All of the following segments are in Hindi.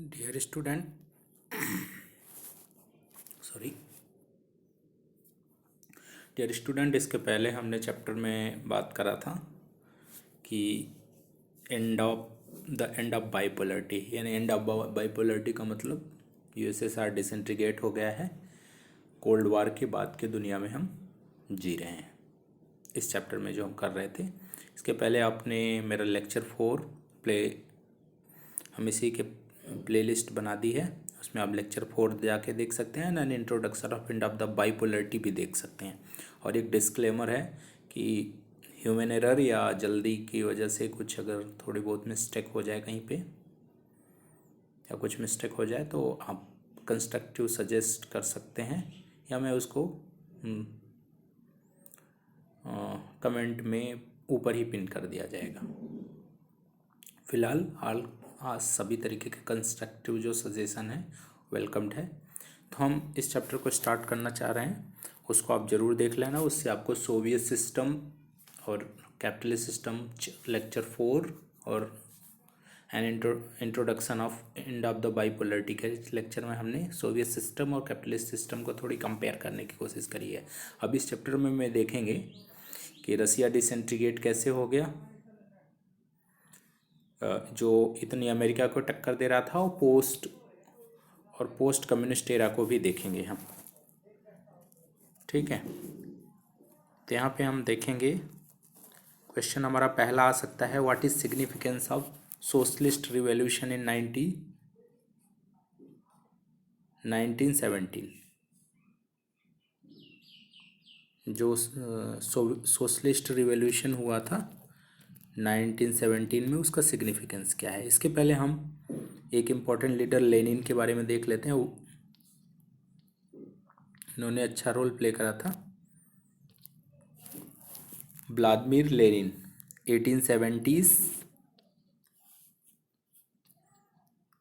Dear student, sorry dear student, इसके पहले हमने चैप्टर में बात करा था कि एंड ऑफ बाइपोलरिटी, यानी एंड ऑफ बाइपोलरिटी का मतलब यूएसएसआर डिसइंटीग्रेट हो गया है। कोल्ड वॉर के बाद की दुनिया में हम जी रहे हैं। इस चैप्टर में जो हम कर रहे थे, इसके पहले आपने मेरा लेक्चर 4 हम इसी के प्लेलिस्ट बना दी है, उसमें आप लेक्चर 4 जाके देख सकते हैं and introduction of end of the bipolarity भी देख सकते हैं। और एक डिस्क्लेमर है कि ह्यूमन एरर या जल्दी की वजह से कुछ अगर थोड़ी बहुत मिस्टेक हो जाए कहीं पे या कुछ मिस्टेक हो जाए तो आप कंस्ट्रक्टिव सजेस्ट कर सकते हैं या मैं उसको कमेंट में ऊपर ही पिन कर दिया जाएगा। फिलहाल आज सभी तरीके के कंस्ट्रक्टिव जो सजेशन है वेलकम्ड है। तो हम इस चैप्टर को स्टार्ट करना चाह रहे हैं, उसको आप ज़रूर देख लेना। उससे आपको सोवियत सिस्टम और कैपिटलिस्ट सिस्टम लेक्चर 4 और an introduction of end of the bipolarity के लेक्चर में हमने सोवियत सिस्टम और कैपिटलिस्ट सिस्टम को थोड़ी कंपेयर करने की कोशिश करी है। अब इस चैप्टर में देखेंगे कि रसिया डिसइंटीग्रेट कैसे हो गया, जो इतनी अमेरिका को टक्कर दे रहा था, और पोस्ट कम्युनिस्ट एरा को भी देखेंगे हम। ठीक है, तो यहाँ पे हम देखेंगे क्वेश्चन हमारा पहला आ सकता है, what is significance of socialist revolution in 1917। जो सोशलिस्ट रिवॉल्यूशन हुआ था 1917 में, उसका सिग्निफिकेंस क्या है। इसके पहले हम एक इम्पॉर्टेंट लीडर लेनिन के बारे में देख लेते हैं। इन्होंने अच्छा रोल प्ले करा था, व्लादिमीर लेनिन 1870s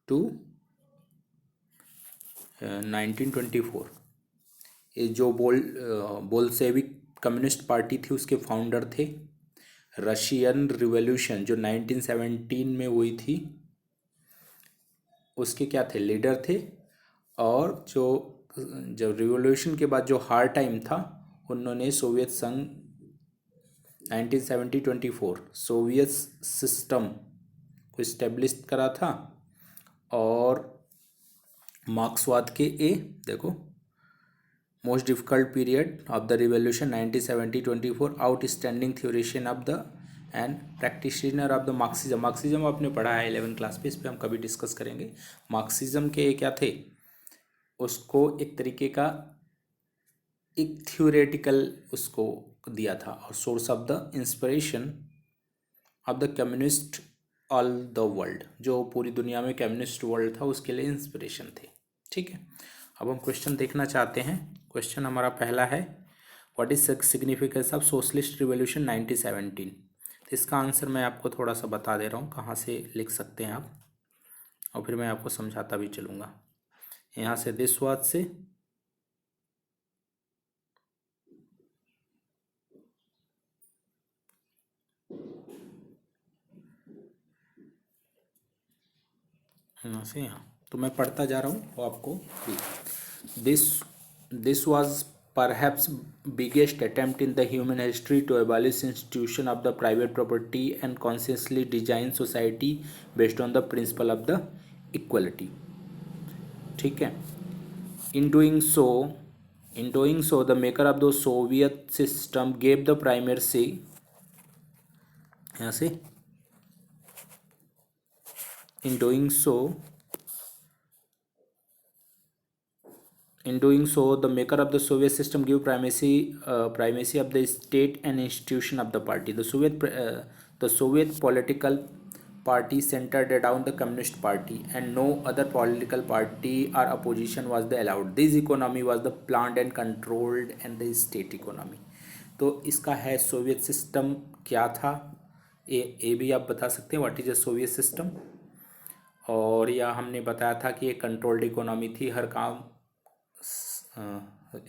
टू 1924। ये जो बोल्शेविक कम्युनिस्ट पार्टी थी उसके फाउंडर थे। रशियन रिवॉल्यूशन जो 1917 में हुई थी उसके क्या थे, लीडर थे। और जब रिवॉल्यूशन के बाद जो हार्ड टाइम था, उन्होंने सोवियत संघ 1924 सोवियत सिस्टम को इस्टेब्लिश करा था। और मार्क्सवाद के देखो, most difficult period of the revolution 1917-24, outstanding theoretician of the and practitioner of the Marxism. Marxism आपने पढ़ा है 11th क्लास पे, इस पर हम कभी डिस्कस करेंगे। मार्क्सिज्म के क्या थे, उसको एक तरीके का एक थ्योरेटिकल उसको दिया था, और source of the inspiration of the communist all the world, जो पूरी दुनिया में कम्युनिस्ट वर्ल्ड था उसके लिए इंस्पिरेशन थे। ठीक है, अब हम क्वेश्चन देखना चाहते हैं। क्वेश्चन हमारा पहला है, what is significance of socialist revolution 1917। तो इसका आंसर मैं आपको थोड़ा सा बता दे रहा हूँ, कहाँ से लिख सकते हैं आप, और फिर मैं आपको समझाता भी चलूँगा। यहाँ से देशवाद से, यहाँ से यहाँ, तो मैं पढ़ता जा रहा हूँ वो आपको। This was perhaps biggest attempt in the human history to abolish institution of the private property and consciously design society based on the principle of the equality. ठीक है, in doing so the maker of the Soviet system gave the primacy, यहाँ से in doing so the maker of the Soviet system gave primacy of the state and institution of the party. The Soviet political party centered around the Communist Party, and no other political party or opposition was allowed. This economy was the planned and controlled and the state economy. तो इसका है सोवियत सिस्टम क्या था, ये भी आप बता सकते हैं, what is a Soviet system. और या हमने बताया था कि ये कंट्रोल्ड इकोनॉमी थी, हर काम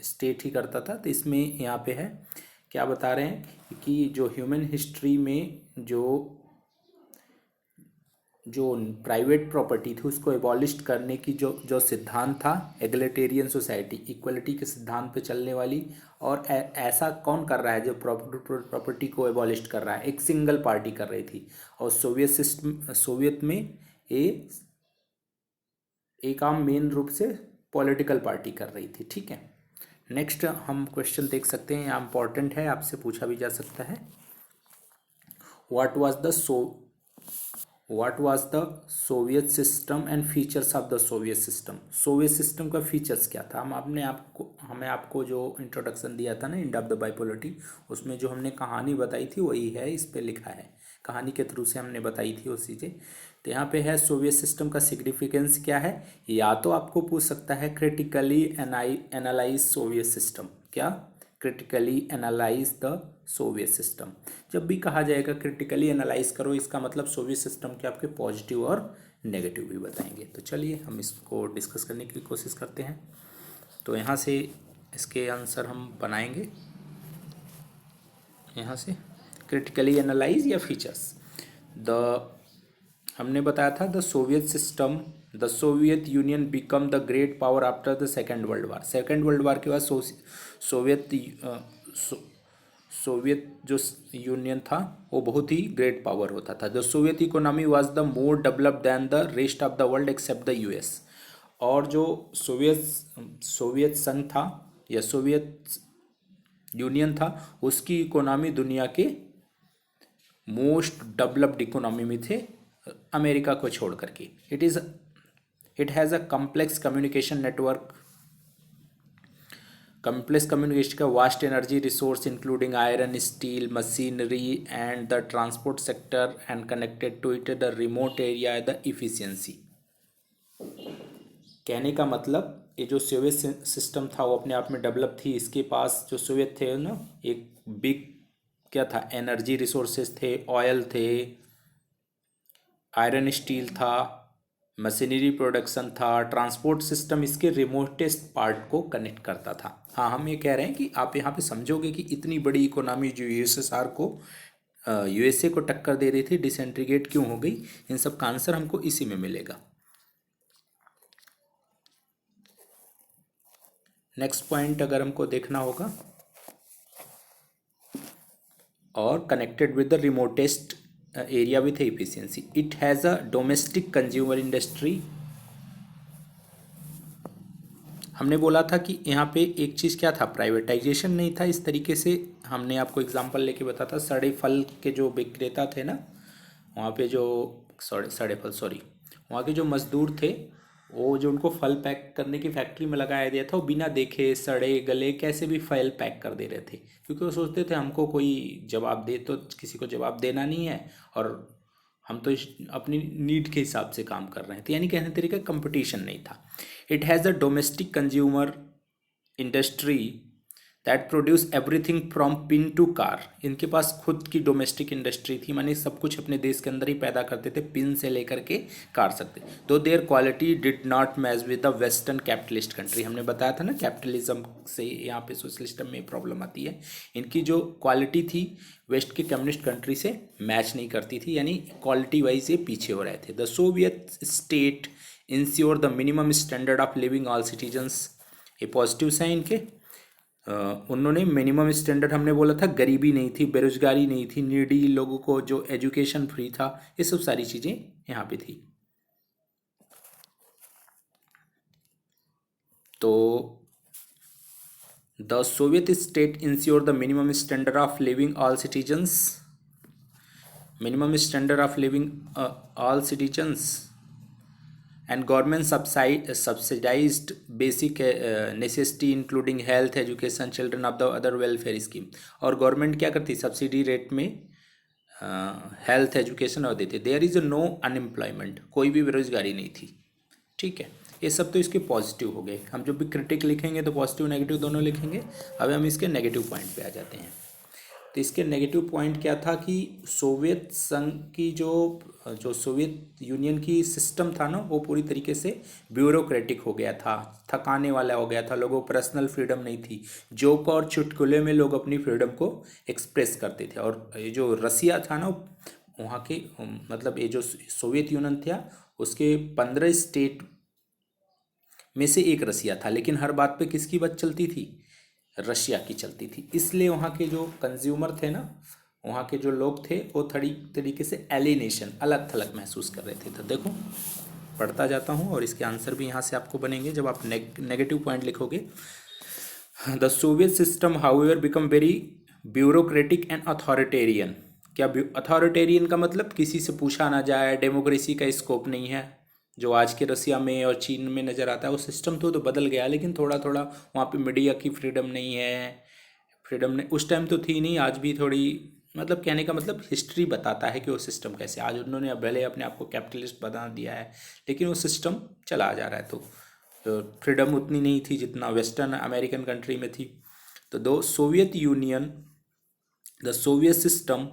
स्टेट ही करता था। तो इसमें यहाँ पे है, क्या बता रहे हैं कि जो ह्यूमन हिस्ट्री में जो प्राइवेट प्रॉपर्टी थी उसको एबॉलिश करने की जो जो सिद्धांत था, एगलिटेरियन सोसाइटी, इक्वलिटी के सिद्धांत पे चलने वाली। और ऐसा कौन कर रहा है जो प्रॉपर्टी को एबॉलिश कर रहा है? एक सिंगल पार्टी कर रही थी। और सोवियत में ये एक आम मेन रूप से पॉलिटिकल पार्टी कर रही थी। ठीक है, नेक्स्ट हम क्वेश्चन देख सकते हैं, यहाँ इंपॉर्टेंट है, आपसे पूछा भी जा सकता है। What was the Soviet system and features of the Soviet system? Soviet system का फीचर्स क्या था? हमें आपको जो इंट्रोडक्शन दिया था ना, एंड ऑफ द बाइपोलरिटी, उसमें जो हमने कहानी बताई थी वही है, इस पे लिखा है, कहानी के थ्रू से हमने बताई थी वो चीज़ें। तो यहाँ पे है सोवियत सिस्टम का सिग्निफिकेंस क्या है। या तो आपको पूछ सकता है क्रिटिकली एनालाइज सोवियत सिस्टम, क्या? Critically analyse the Soviet system. जब भी कहा जाएगा क्रिटिकली एनालाइज करो, इसका मतलब सोवियत सिस्टम के आपके पॉजिटिव और नेगेटिव भी बताएंगे। तो चलिए हम इसको डिस्कस करने की कोशिश करते हैं। तो यहाँ से इसके आंसर हम बनाएंगे, यहाँ से क्रिटिकली एनालाइज या फीचर्स। हमने बताया था the Soviet union become the great power after the second world war. Second world war के बाद सोवियत जो यूनियन था वो बहुत ही ग्रेट पावर होता था। The Soviet economy was the more developed than the rest of the world except the US. और जो सोवियत संघ था या सोवियत यूनियन था, उसकी इकोनॉमी दुनिया के मोस्ट डेवलप्ड इकोनॉमी में थे, अमेरिका को छोड़ करके। It has a complex communication network, complex communication का vast energy resource including iron, steel, machinery and the transport sector and connected to it the remote area the efficiency. कहने का मतलब ये जो सोवियत सिस्टम था वो अपने आप में डेवलप थी। इसके पास जो सोवियत थे ना, एक बिग क्या था, एनर्जी रिसोर्सेज थे, ऑयल थे, आयरन स्टील था, मशीनरी प्रोडक्शन था, ट्रांसपोर्ट सिस्टम इसके रिमोटेस्ट पार्ट को कनेक्ट करता था। हाँ, हम ये कह रहे हैं कि आप यहाँ पे समझोगे कि इतनी बड़ी इकोनॉमी जो यूएसए को टक्कर दे रही थी, डिसइंटीग्रेट क्यों हो गई, इन सब का आंसर हमको इसी में मिलेगा। नेक्स्ट पॉइंट अगर हमको देखना होगा, और connected with the remotest area with efficiency, it has a domestic consumer industry. हमने बोला था कि यहाँ पे एक चीज़ क्या था, प्राइवेटाइजेशन नहीं था इस तरीके से। हमने आपको एग्जांपल लेके बताया था, सड़े फल के जो विक्रेता थे ना, वहाँ पे जो वहाँ के जो मजदूर थे, वो जो उनको फल पैक करने की फैक्ट्री में लगाया दिया था, वो बिना देखे सड़े गले कैसे भी फल पैक कर दे रहे थे, क्योंकि वो सोचते थे हमको कोई जवाब दे तो किसी को जवाब देना नहीं है, और हम तो अपनी नीड के हिसाब से काम कर रहे थे, यानी कहने तरीके कंपटीशन नहीं था। It has a domestic consumer industry that produce everything from pin to car. इनके पास खुद की डोमेस्टिक इंडस्ट्री थी, माने सब कुछ अपने देश के अंदर ही पैदा करते थे, पिन से लेकर के कार सकते। दो there quality did not match with the western capitalist country. हमने बताया था ना, कैपिटलिज्म से यहाँ पे सोशलिज्म में प्रॉब्लम आती है। इनकी जो क्वालिटी थी वेस्ट के कम्युनिस्ट कंट्री से मैच नहीं करती थी, यानी क्वालिटी वाइज ये पीछे हो रहे थे। The Soviet state ensure the minimum standard of living all citizens. ये पॉजिटिव्स हैं इनके। उन्होंने मिनिमम स्टैंडर्ड, हमने बोला था गरीबी नहीं थी, बेरोजगारी नहीं थी, नीडी लोगों को जो एजुकेशन फ्री था, ये सब सारी चीज़ें यहाँ पे थी। तो the Soviet state ensure the minimum standard of living all citizens, minimum standard of living all citizens and government subsidized basic necessity including health, education, children of the other welfare scheme। और गवर्नमेंट क्या करती, सब्सिडी रेट में हेल्थ एजुकेशन और देते। देयर इज़ नो अनएम्प्लॉयमेंट, कोई भी बेरोजगारी नहीं थी। ठीक है, ये सब तो इसके पॉजिटिव हो गए। हम जब भी क्रिटिक लिखेंगे तो पॉजिटिव नेगेटिव दोनों लिखेंगे। अब हम इसके नेगेटिव पॉइंट पे आ जाते हैं। तो इसके नेगेटिव पॉइंट क्या था कि सोवियत संघ की जो सोवियत यूनियन की सिस्टम था ना, वो पूरी तरीके से ब्यूरोक्रेटिक हो गया था, थकाने वाला हो गया था, लोगों को पर्सनल फ्रीडम नहीं थी। जोक और चुटकुले में लोग अपनी फ्रीडम को एक्सप्रेस करते थे। और ये जो रसिया था ना, वहाँ के मतलब ये जो सोवियत यूनियन था उसके 15 स्टेट में से एक रसिया था, लेकिन हर बात पे किसकी बात चलती थी? रशिया की चलती थी। इसलिए वहाँ के जो कंज्यूमर थे ना, वहाँ के जो लोग थे वो थोड़ी तरीके से एलिनेशन, अलग थलग महसूस कर रहे थे। तो देखो पढ़ता जाता हूँ और इसके आंसर भी यहाँ से आपको बनेंगे जब आप नेगेटिव पॉइंट लिखोगे। The Soviet system however become very bureaucratic and authoritarian. क्या अथॉरिटेरियन का मतलब किसी से पूछा ना जाए, डेमोक्रेसी का स्कोप नहीं है, जो आज के रसिया में और चीन में नज़र आता है। वो सिस्टम तो बदल गया, लेकिन थोड़ा थोड़ा वहाँ पे मीडिया की फ्रीडम नहीं है। फ्रीडम ने उस टाइम तो थी नहीं, आज भी थोड़ी, मतलब कहने का मतलब हिस्ट्री बताता है कि वो सिस्टम कैसे, आज उन्होंने भले अपने आप को कैपिटलिस्ट बना दिया है, लेकिन वो सिस्टम चला जा रहा है। तो फ्रीडम उतनी नहीं थी जितना वेस्टर्न अमेरिकन कंट्री में थी। तो दो Soviet Union, the Soviet system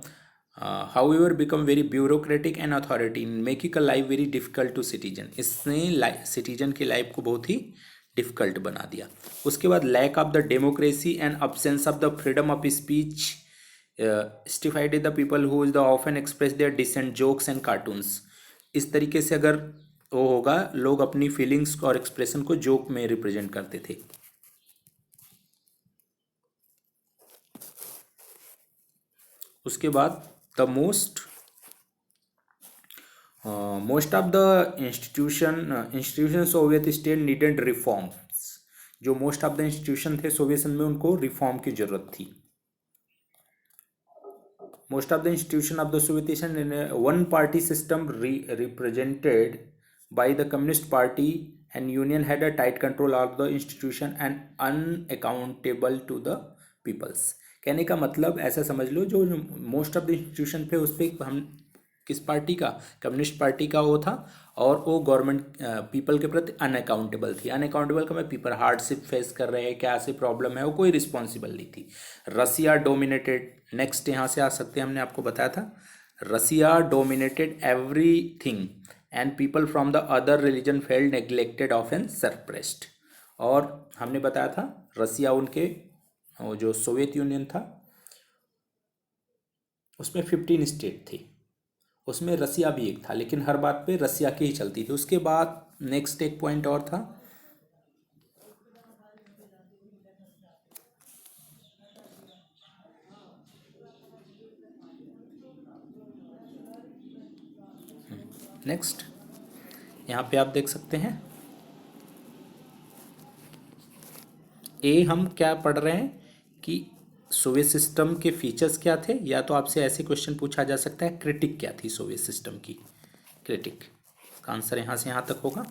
however become very bureaucratic and authority making a life very difficult to citizen. इसने सिटीजन की लाइफ को बहुत ही डिफिकल्ट बना दिया। उसके बाद lack of the democracy and absence of the freedom of speech stifled the people who is the often express their dissent jokes and cartoons. इस तरीके से अगर वो होगा, लोग अपनी फीलिंग्स और एक्सप्रेशन को जोक में रिप्रेजेंट करते थे। उसके बाद the most of the institution Soviet state needed reforms. जो मोस्ट ऑफ द इंस्टीट्यूशन थे सोवियत संघ में, उनको रिफॉर्म की जरूरत थी। Most of the institution of the Soviet Union one party system represented by the communist party and union had a tight control of the institution and unaccountable to the peoples. कहने का मतलब ऐसा समझ लो, जो मोस्ट ऑफ द इंस्टीट्यूशन पे उस पर हम किस पार्टी का, कम्युनिस्ट पार्टी का वो था, और वो गवर्नमेंट पीपल के प्रति अनअकाउंटेबल थी। अनअकाउंटेबल का मैं पीपल हार्डशिप फेस कर रहे हैं, क्या ऐसे प्रॉब्लम है, वो कोई रिस्पॉन्सिबल नहीं थी। रसिया डोमिनेटेड, नेक्स्ट यहाँ से आ सकते हैं, हमने आपको बताया था Russia dominated everything and people from the other religion failed neglected of and suppressed. और हमने बताया था रसिया उनके, जो सोवियत यूनियन था उसमें 15 स्टेट थी, उसमें रसिया भी एक था, लेकिन हर बात पे रसिया की ही चलती थी। उसके बाद नेक्स्ट एक पॉइंट और था, नेक्स्ट यहाँ पे आप देख सकते हैं ए, हम क्या पढ़ रहे हैं कि सोवियत सिस्टम के फीचर्स क्या थे, या तो आपसे ऐसे क्वेश्चन पूछा जा सकता है क्रिटिक क्या थी सोवियत सिस्टम की, क्रिटिक का आंसर यहाँ से यहाँ तक होगा।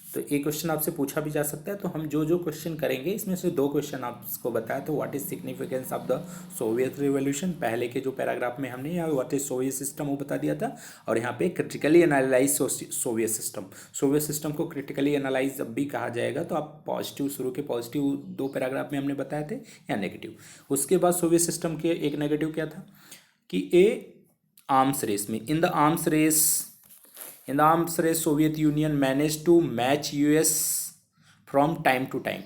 तो एक क्वेश्चन आपसे पूछा भी जा सकता है। तो हम जो जो क्वेश्चन करेंगे इसमें से दो क्वेश्चन आपको बताया, तो what is significance of the Soviet revolution, पहले के जो पैराग्राफ में हमने यहाँ व्हाट इज सोवियत सिस्टम वो बता दिया था, और यहाँ पे critically analyse Soviet system. Soviet system को क्रिटिकली एनालाइज जब भी कहा जाएगा तो आप पॉजिटिव, शुरू के पॉजिटिव दो पैराग्राफ में हमने बताए थे, या नेगेटिव। उसके बाद सोवियत सिस्टम के एक नेगेटिव क्या था कि ए आर्म्स रेस में, in the arms race Soviet Union manage to match US from time to time.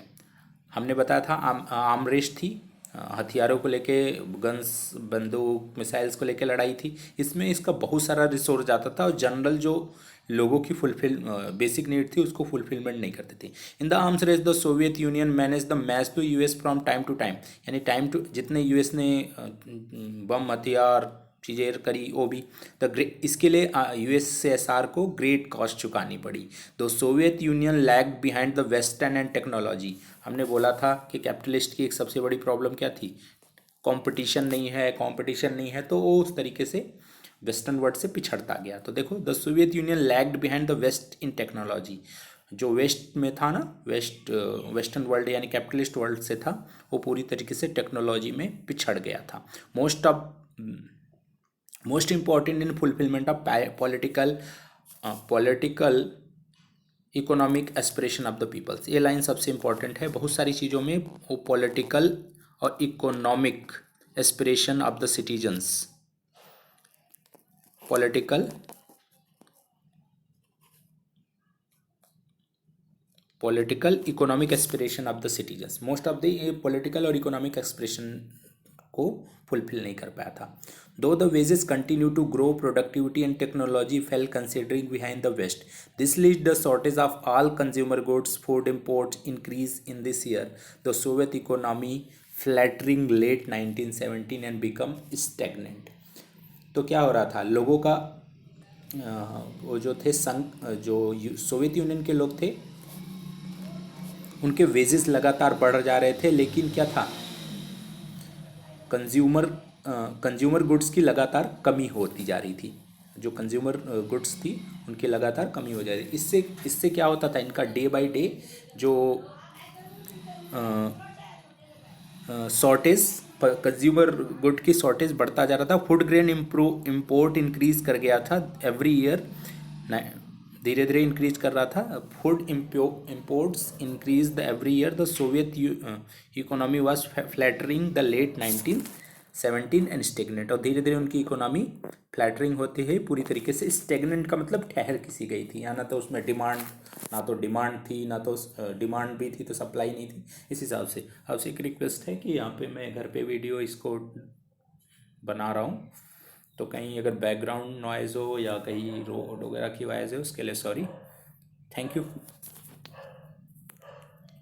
हमने बताया था आर्म रेस थी, हथियारों को लेके, गन्स, बंदूक, मिसाइल्स को लेके लड़ाई थी। इसमें इसका बहुत सारा रिसोर्स जाता था और जनरल जो लोगों की बेसिक नीड थी उसको फुलफिलमेंट नहीं करते थे। In the arms race the Soviet Union manage the match to US from time to time, यानी टाइम टू जितने यूएस ने बम, हथियार, चीज़ें करी, वो भी द ग्रेट, इसके लिए यूएसएसआर को ग्रेट कॉस्ट चुकानी पड़ी। दो Soviet union lag behind the western and technology. हमने बोला था कि कैपिटलिस्ट की एक सबसे बड़ी प्रॉब्लम क्या थी, कंपटीशन नहीं है, तो वो उस तरीके से वेस्टर्न वर्ल्ड से पिछड़ता गया। तो देखो the Soviet Union lagged behind the west in technology. जो वेस्ट में था ना, वेस्टर्न वर्ल्ड यानी कैपिटलिस्ट वर्ल्ड से था, वो पूरी तरीके से टेक्नोलॉजी में पिछड़ गया था। Most important in fulfilment of political economic aspiration of the peoples. ये लाइन सबसे इंपॉर्टेंट है, बहुत सारी चीज़ों में वो पॉलिटिकल और economic aspiration of the citizens, political economic aspiration of the citizens, most of the ये पॉलिटिकल और इकोनॉमिक एक्सप्रेशन को फुलफिल नहीं कर पाया था। Though the wages continue to grow, productivity and technology fail considering behind the west. This lead the shortage of all consumer goods, food imports increase in this year, the Soviet economy flattering late 1917 and become stagnant. तो क्या हो रहा था, लोगों का वो जो थे संघ, जो सोवियत यूनियन के लोग थे, उनके वेजेस लगातार बढ़ जा रहे थे, लेकिन क्या था, कंज्यूमर कंज्यूमर गुड्स की लगातार कमी होती जा रही थी। जो कंज्यूमर गुड्स थी उनकी लगातार कमी हो जा रही थी। इससे इससे क्या होता था, इनका डे बाय डे जो शॉर्टेज, कंज्यूमर गुड की शॉर्टेज बढ़ता जा रहा था। फूड ग्रेन इम्पोर्ट इंक्रीज कर गया था एवरी ईयर, धीरे धीरे इंक्रीज कर रहा था। Food imports increase the every year, the Soviet economy was flattering the late 1917 and stagnant. और धीरे धीरे उनकी इकोनॉमी फ्लैटरिंग होती है, पूरी तरीके से स्टेगनेंट का मतलब ठहर किसी गई थी। यहाँ ना तो उसमें डिमांड, ना तो डिमांड थी, ना तो डिमांड भी थी तो सप्लाई नहीं थी। इस हिसाब से आपसे एक रिक्वेस्ट है कि यहाँ पे मैं घर पे वीडियो इसको बना रहा हूँ, तो कहीं अगर बैकग्राउंड नॉइज़ हो या कहीं रोड वगैरह की आवाज़ है उसके लिए सॉरी। Thank you.